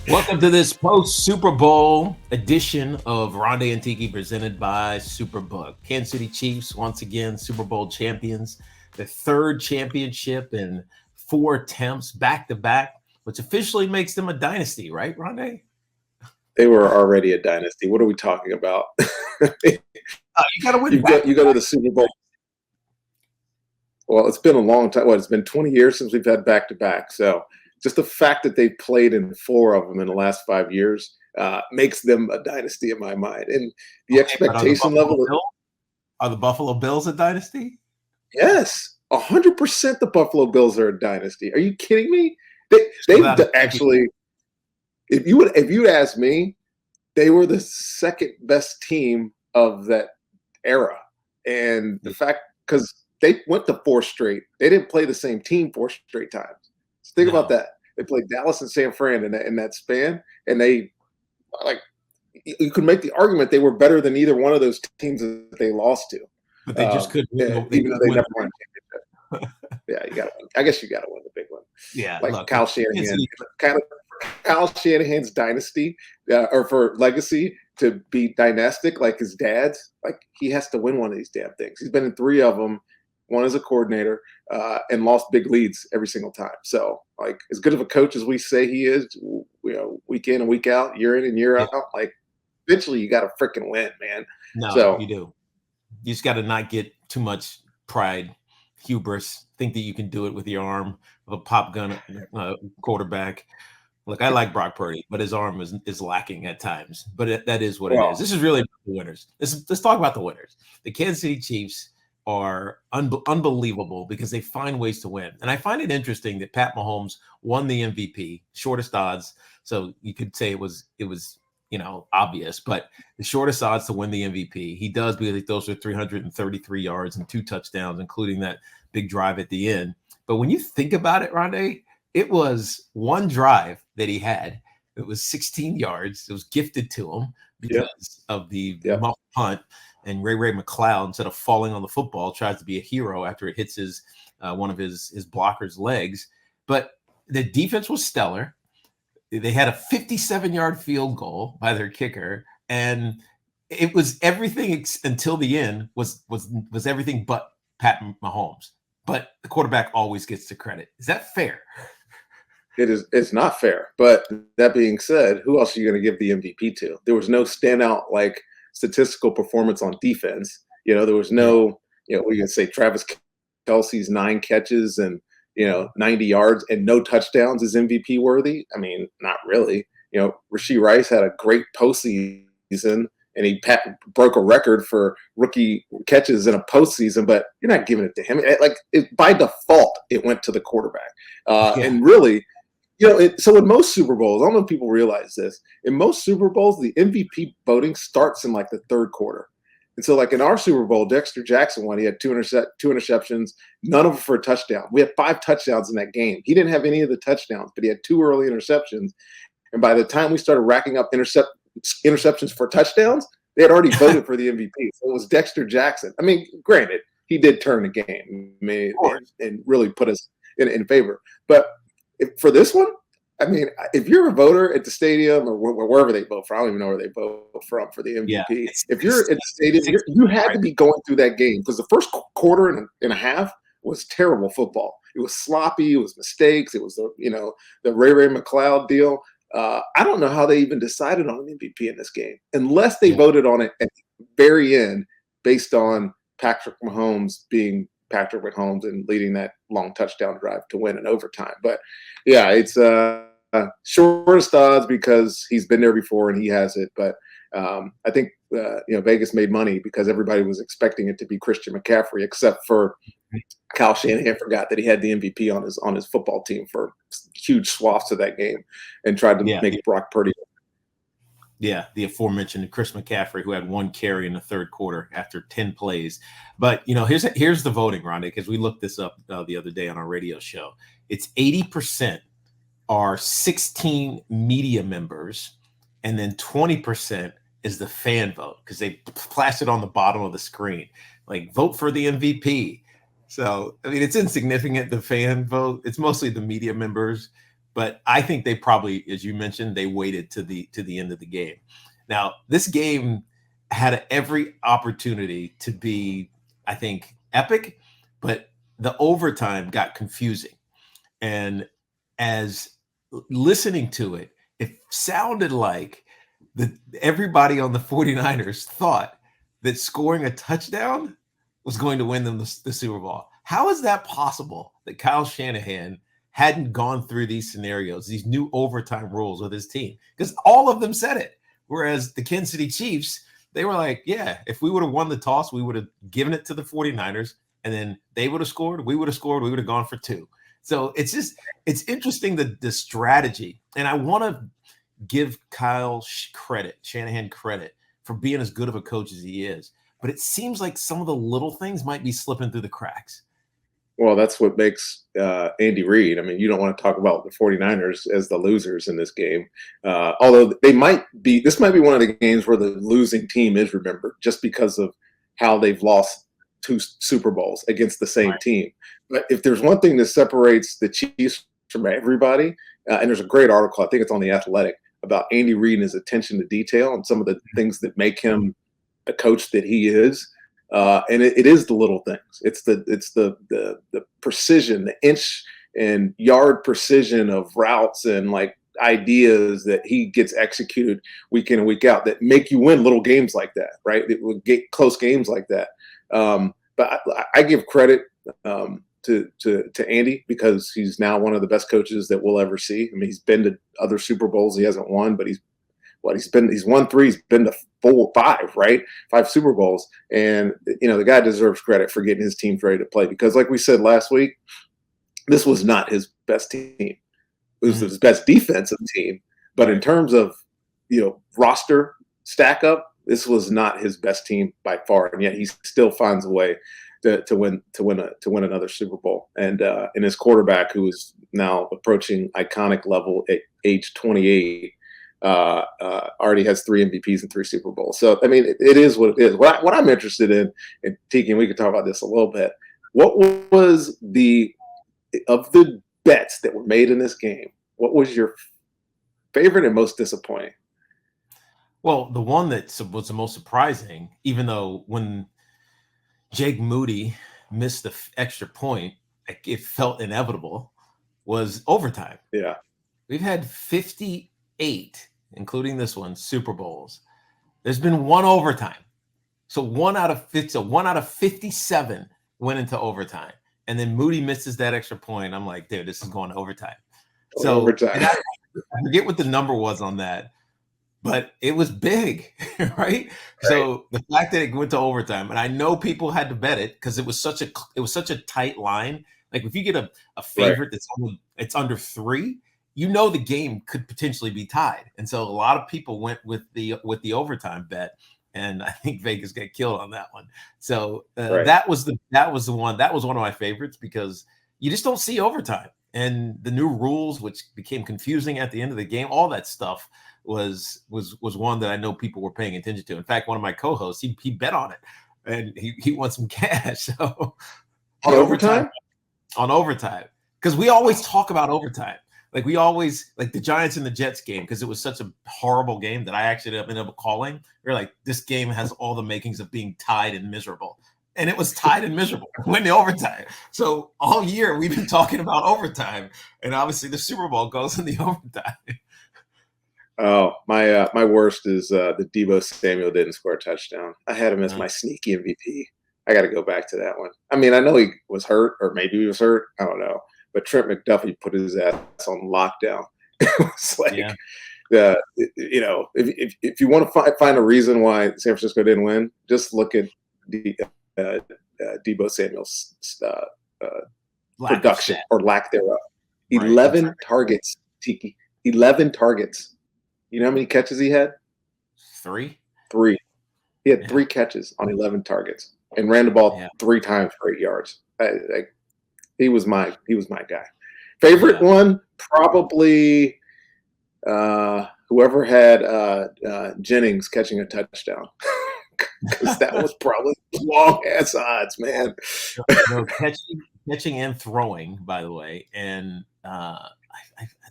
Welcome to this post Super Bowl edition of Ronde and Tiki presented by SuperBook. Kansas City Chiefs, once again, Super Bowl champions, the third championship in 4 attempts back to back, which officially makes them a dynasty, right, Ronde? They were already a dynasty. What are we talking about? You got to win you back. go you go to the Super Bowl. Well, it's been a long time. It's been 20 years since we've had back to back. So just the fact that they've played in four of them in the last 5 years makes them a dynasty in my mind. And the Okay, but expectation level, are the Buffalo Bills a dynasty? yes, 100% the Buffalo Bills are a dynasty. Are you kidding me? They've Without a actually, if you'd ask me, they were the second best team of that era. And the fact, because they went to four straight, they didn't play the same team four straight times. So think about No, that. They played Dallas and San Fran in that span, and they like you could make the argument they were better than either one of those teams that they lost to, but they just couldn't win. They even though couldn't they win. never won a championship. Yeah, you got to win. I guess you got to win the big one, Yeah, like look, Kyle Shanahan, kind of Kyle Shanahan's dynasty or for legacy to be dynastic like his dad's. Like he has to win one of these damn things. He's been in three of them, one as a coordinator, and lost big leads every single time. So, like as good of a coach as we say he is, week in and week out, year in and year yeah, out, like eventually you got to freaking win, man. no, So you do. You just got to not get too much pride, hubris, think that you can do it with your arm of a pop gun quarterback. Look, I like Brock Purdy, but his arm is lacking at times. But that is what it is. well, This is really about the winners. Let's talk about the winners. The Kansas City Chiefs are unbelievable because they find ways to win. And I find it interesting that Pat Mahomes won the MVP, shortest odds. So you could say it was obvious, but the shortest odds to win the MVP. He does because he throws for 333 yards and 2 touchdowns, including that big drive at the end. But when you think about it, Ronde, it was one drive that he had. It was 16 yards. It was gifted to him yeah, because of the yeah, muff punt. And Ray McLeod, instead of falling on the football, tries to be a hero after it hits his one of his blocker's legs. But the defense was stellar. They had a 57-yard field goal by their kicker, and it was everything until the end was everything but Pat Mahomes. But the quarterback always gets the credit. Is that fair? it is. It's not fair. But that being said, who else are you going to give the MVP to? There was no standout like statistical performance on defense. There was Yeah, no. We can say Travis Kelsey's 9 catches and 90 yards and no touchdowns is MVP worthy. I mean, not really. Rashee Rice had a great postseason and he broke a record for rookie catches in a postseason, but you're not giving it to him. By default, it went to the quarterback. yeah, And really, so in most Super Bowls, I don't know if people realize this. In most Super Bowls, the MVP voting starts in like the third quarter. And so, like in our Super Bowl, Dexter Jackson won. He had two interceptions, none of them for a touchdown. We had 5 touchdowns in that game. He didn't have any of the touchdowns, but he had 2 early interceptions. And by the time we started racking up interceptions for touchdowns, they had already voted for the MVP. So it was Dexter Jackson. I mean, granted, he did turn the game, and really put us in favor. But for this one, I mean, if you're a voter at the stadium or wherever they vote from, I don't even know where they vote from for the yeah. MVP. It's, If you're it's, at the stadium, it's you had right. to be going through that game because the first quarter and a half was terrible football. It was sloppy. It was mistakes. It was the Ray McLeod deal. I don't know how they even decided on an MVP in this game unless they Yeah, voted on it at the very end based on Patrick Mahomes being Patrick Mahomes and leading that long touchdown drive to win in overtime. But yeah, it's shortest odds because he's been there before and he has it. But I think Vegas made money because everybody was expecting it to be Christian McCaffrey, except for Kyle Shanahan forgot that he had the MVP on his football team for huge swaths of that game, and tried to yeah, make Brock Purdy. yeah. The aforementioned Chris McCaffrey, who had 1 carry in the third quarter after 10 plays. But here's the voting, Rhonda, because we looked this up the other day on our radio show. It's 80% are 16 media members, and then 20% is the fan vote because they plastered on the bottom of the screen, like vote for the MVP. So I mean, it's insignificant the fan vote. It's mostly the media members. But I think they probably, as you mentioned, they waited to the end of the game. Now, this game had every opportunity to be, I think, epic, but the overtime got confusing. And as listening to it, it sounded like everybody on the 49ers thought that scoring a touchdown was going to win them the Super Bowl. How is that possible that Kyle Shanahan hadn't gone through these scenarios, these new overtime rules with his team? Because all of them said it. Whereas the Kansas City Chiefs, they were like, yeah, if we would have won the toss, we would have given it to the 49ers, and then they would have scored, we would have scored, we would have gone for 2. So it's interesting, the strategy. And I want to give Kyle Shanahan credit for being as good of a coach as he is. But it seems like some of the little things might be slipping through the cracks. Well, that's what makes Andy Reid. I mean, you don't want to talk about the 49ers as the losers in this game. Although this might be one of the games where the losing team is remembered just because of how they've lost 2 Super Bowls against the same team. But if there's one thing that separates the Chiefs from everybody, and there's a great article, I think it's on The Athletic, about Andy Reid and his attention to detail and some of the things that make him the coach that he is. And it is the little things. It's the precision, the inch and yard precision of routes and like ideas that he gets executed week in and week out that make you win little games like that, right? It will get close games like that. But I give credit to Andy because he's now one of the best coaches that we'll ever see. I mean, he's been to other Super Bowls. He hasn't won, but he's won 3. He's been to 4, 5, right? 5 Super Bowls. And, the guy deserves credit for getting his teams ready to play because like we said last week, this was not his best team. It was his best defensive team. But in terms of, roster stack up, this was not his best team by far. And yet he still finds a way to win another Super Bowl. And his quarterback, who is now approaching iconic level at age 28, already has 3 MVPs and 3 Super Bowls. So, I mean, it is what it is. What I'm interested in Tiki, and we could talk about this a little bit, what was of the bets that were made in this game, what was your favorite and most disappointing? Well, the one that was the most surprising, even though when Jake Moody missed the extra point, it felt inevitable, was overtime. Yeah. We've had 58, including this one, Super Bowls. There's been 1 overtime. So 1 out of 57 went into overtime. And then Moody misses that extra point. I'm like, dude, this is going to overtime. So overtime. I forget what the number was on that, but it was big, right? So the fact that it went to overtime, and I know people had to bet it because it was such a tight line. Like if you get a favorite it's under 3, the game could potentially be tied. And so a lot of people went with the overtime bet, and I think Vegas got killed on that one. So that was one of my favorites because you just don't see overtime, and the new rules, which became confusing at the end of the game, all that stuff was one that I know people were paying attention to. In fact, one of my co-hosts, he bet on it, and he won some cash. So on overtime, because we always talk about overtime. Like we always like the Giants and the Jets game because it was such a horrible game that I actually ended up calling. We're like, this game has all the makings of being tied and miserable. And it was tied and miserable when the overtime. So all year we've been talking about overtime. And obviously the Super Bowl goes in the overtime. Oh, my worst is the Deebo Samuel didn't score a touchdown. I had him as my sneaky MVP. I got to go back to that one. I mean, I know he was hurt, or maybe he was hurt. I don't know. But Trent McDuffie put his ass on lockdown. It was like, if you want to find a reason why San Francisco didn't win, just look at the Deebo Samuel's production or lack thereof. 11 targets, Tiki. 11 targets. You know how many catches he had? 3. He had 3 catches on 11 targets and ran the ball 3 times for 8 yards. He was my guy. Favorite one, probably whoever had Jennings catching a touchdown. Because that was probably long ass odds, man. Catching and throwing, by the way. And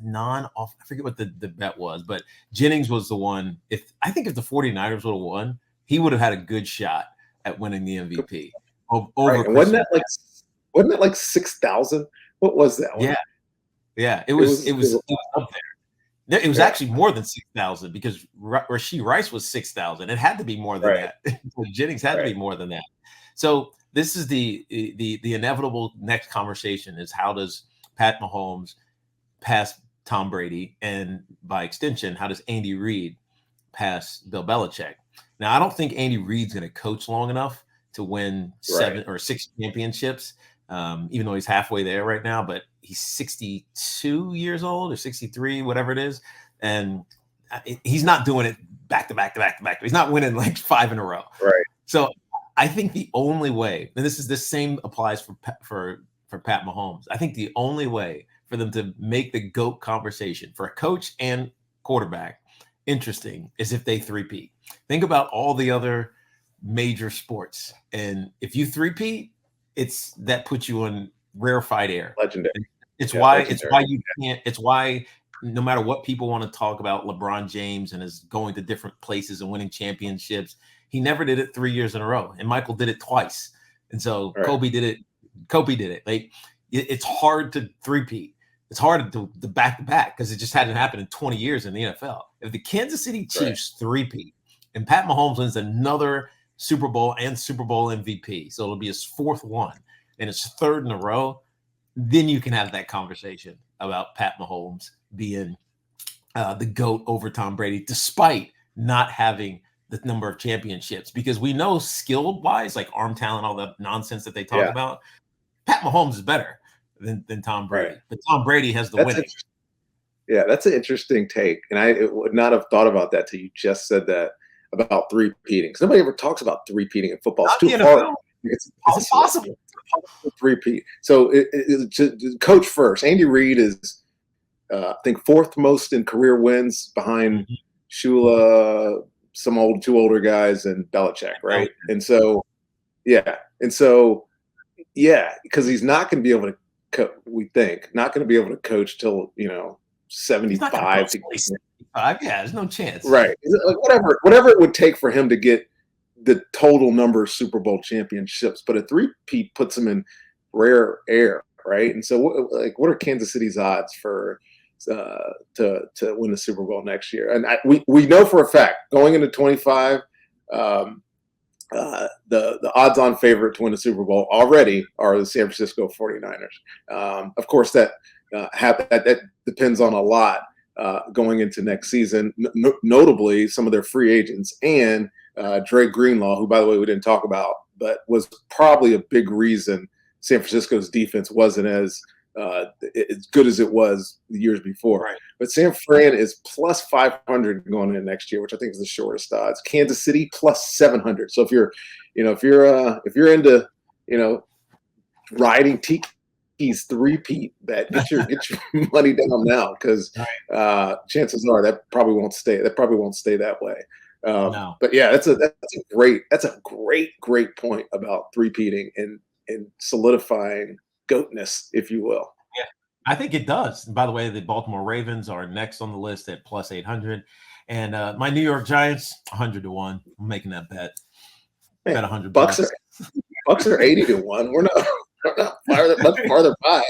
non-off. I forget what the bet was, but Jennings was the one. If the 49ers would have won, he would have had a good shot at winning the MVP over. Right. And wasn't that like 6,000? What was that one? Yeah. It was up there. It was actually more than 6,000 because Rashee Rice was 6,000. It had to be more than that. Jennings had to be more than that. So this is the inevitable next conversation is how does Pat Mahomes pass Tom Brady, and by extension, how does Andy Reid pass Bill Belichick? Now, I don't think Andy Reid's going to coach long enough to win 7 or 6 championships, even though he's halfway there right now, but he's 62 years old or 63, whatever it is. And he's not doing it back to back to back to back. He's not winning like 5 in a row. Right. So I think the only way, and this same applies for Pat Mahomes. I think the only way for them to make the GOAT conversation for a coach and quarterback interesting is if they three-peat. Think about all the other major sports, and if you three-peat, that puts you on rarefied air. Legendary. It's why you can't. It's why no matter what people want to talk about LeBron James and is going to different places and winning championships, he never did it 3 years in a row, and Michael did it twice, and so Kobe did it. Like it's hard to three-peat. It's hard to back to back because it just hadn't happened in 20 years in the NFL. If the Kansas City Chiefs three-peat and Pat Mahomes wins another Super Bowl and Super Bowl MVP, so it'll be his 4th one and his 3rd in a row, then you can have that conversation about Pat Mahomes being the GOAT over Tom Brady, despite not having the number of championships. Because we know skill-wise, like arm talent, all the nonsense that they talk about, Pat Mahomes is better than Tom Brady. But Tom Brady has the winning. Yeah, that's an interesting take. And I would not have thought about that till you just said that about three-peating. Because nobody ever talks about three-peating in football. It's too hard. It's impossible. Three-peat. So to coach first. Andy Reid is, I think, 4th most in career wins behind Shula, two older guys, and Belichick, right? And so, because he's not going to be able to not going to be able to coach till 75. There's no chance. Right. Like whatever it would take for him to get the total number of Super Bowl championships, but a three-peat puts him in rare air, right? And so, what are Kansas City's odds for to win the Super Bowl next year? And we know for a fact going into 25. The odds-on favorite to win the Super Bowl already are the San Francisco 49ers. Of course, that depends on a lot going into next season, notably some of their free agents and Dre Greenlaw, who, by the way, we didn't talk about, but was probably a big reason San Francisco's defense wasn't as good as it was the years before. Right. But San Fran is plus 500 going into next year, which I think is the shortest odds. Kansas City plus 700. So if you're into riding Tiki's three-peat bet, get your money down now, because chances are that probably won't stay. That probably won't stay that way. No. But yeah, that's a great point about three-peating and solidifying GOATness, if you will. Yeah, I think it does. And by the way, the Baltimore Ravens are next on the list at plus 800. And my New York Giants, 100 to 1. I'm making that bet. Man, bet 100 Bucks are 80 to 1. We're not much farther by.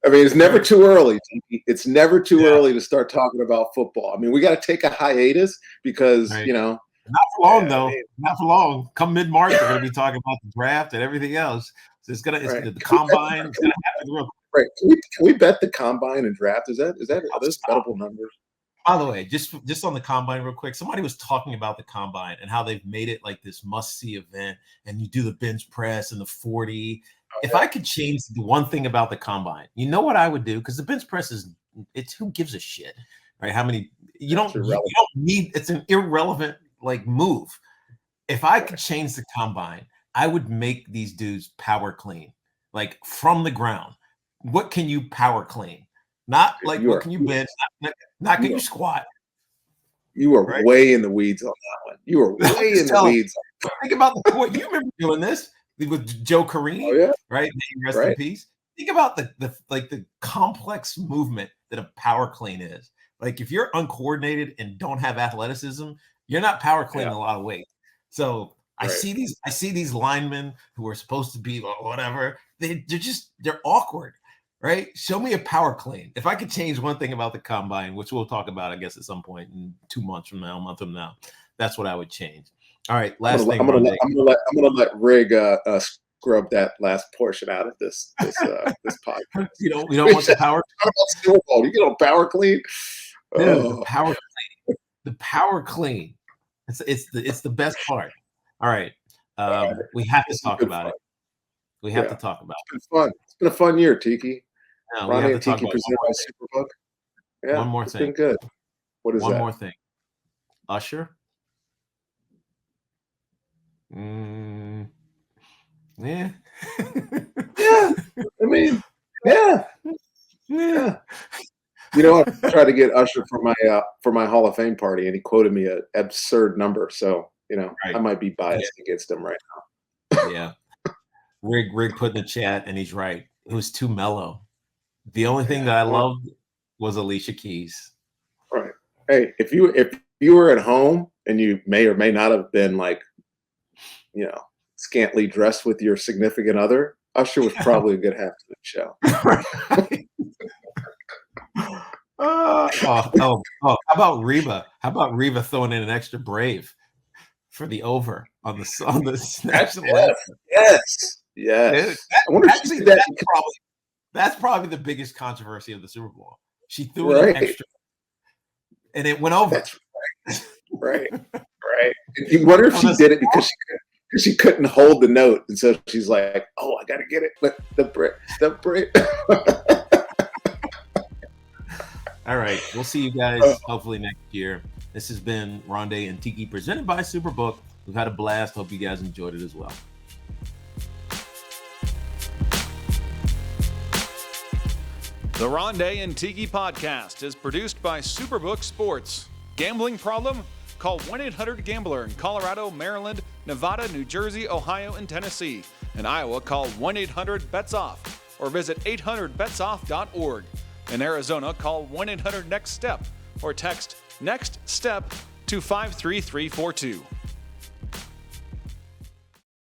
I mean, it's never too early. It's never too early to start talking about football. I mean, we got to take a hiatus because, not for long, though. Not for long. Come mid-March, we're going to be talking about the draft and everything else. So it's the combine. It's going to happen real quick. Right. Can we bet the combine and draft? Are those bettable numbers? By the way, just on the combine real quick, somebody was talking about the combine and how they've made it like this must-see event, and you do the bench press and the 40. If I could change the one thing about the combine, you know what I would do? Because the bench press it's who gives a shit, right? How many you don't need, it's an irrelevant move. If I could change the combine, I would make these dudes power clean, like from the ground. What can you power clean? Not like what can you bench? Not can you squat? You are way in the weeds on that one. You are way in the weeds. Think about what you remember doing this with Joe Kareem, right? Rest in peace. Think about the complex movement that a power clean is. Like if you're uncoordinated and don't have athleticism, you're not power cleaning a lot of weight. So I see these linemen who are supposed to be whatever. They're awkward, right? Show me a power clean. If I could change one thing about the combine, which we'll talk about, I guess, at some point in 2 months from now, a month from now, that's what I would change. All right, last thing. I'm gonna let Rig scrub that last portion out of this podcast. You don't want the power. Super Bowl. You get on power clean. The power clean. The power clean. It's the best part. All right. We have to talk about it. We have to talk about it. It's been fun. It's been a fun year, Tiki. Ronde and Tiki presented by SuperBook. Yeah, one more thing. It's been good. What is that? One more thing. Usher. Yeah. Yeah. I mean, yeah. You know, I tried to get Usher for my Hall of Fame party, and he quoted me an absurd number. So, I might be biased against him right now. Yeah. Rig put in the chat, and he's right. It was too mellow. The only thing that I loved was Alicia Keys. Right. Hey, if you were at home and you may or may not have been like, scantily dressed with your significant other, Usher was probably a good half of the show. How about Reba? How about Reba throwing in an extra brave for the over on the national anthem? Yes. I wonder actually, that's probably the biggest controversy of the Super Bowl. She threw in an extra, and it went over. That's right. You wonder if she did it because she couldn't hold the note, and so she's like, "Oh, I gotta get it." But the break. All right, we'll see you guys hopefully next year. This has been Ronde and Tiki presented by SuperBook. We've had a blast. Hope you guys enjoyed it as well. The Ronde and Tiki podcast is produced by SuperBook Sports. Gambling problem? Call 1-800-GAMBLER in Colorado, Maryland, Nevada, New Jersey, Ohio, and Tennessee. In Iowa, call 1-800-BETS-OFF or visit 800betsoff.org. In Arizona, call 1-800-NEXT-STEP or text NEXT STEP to 53342.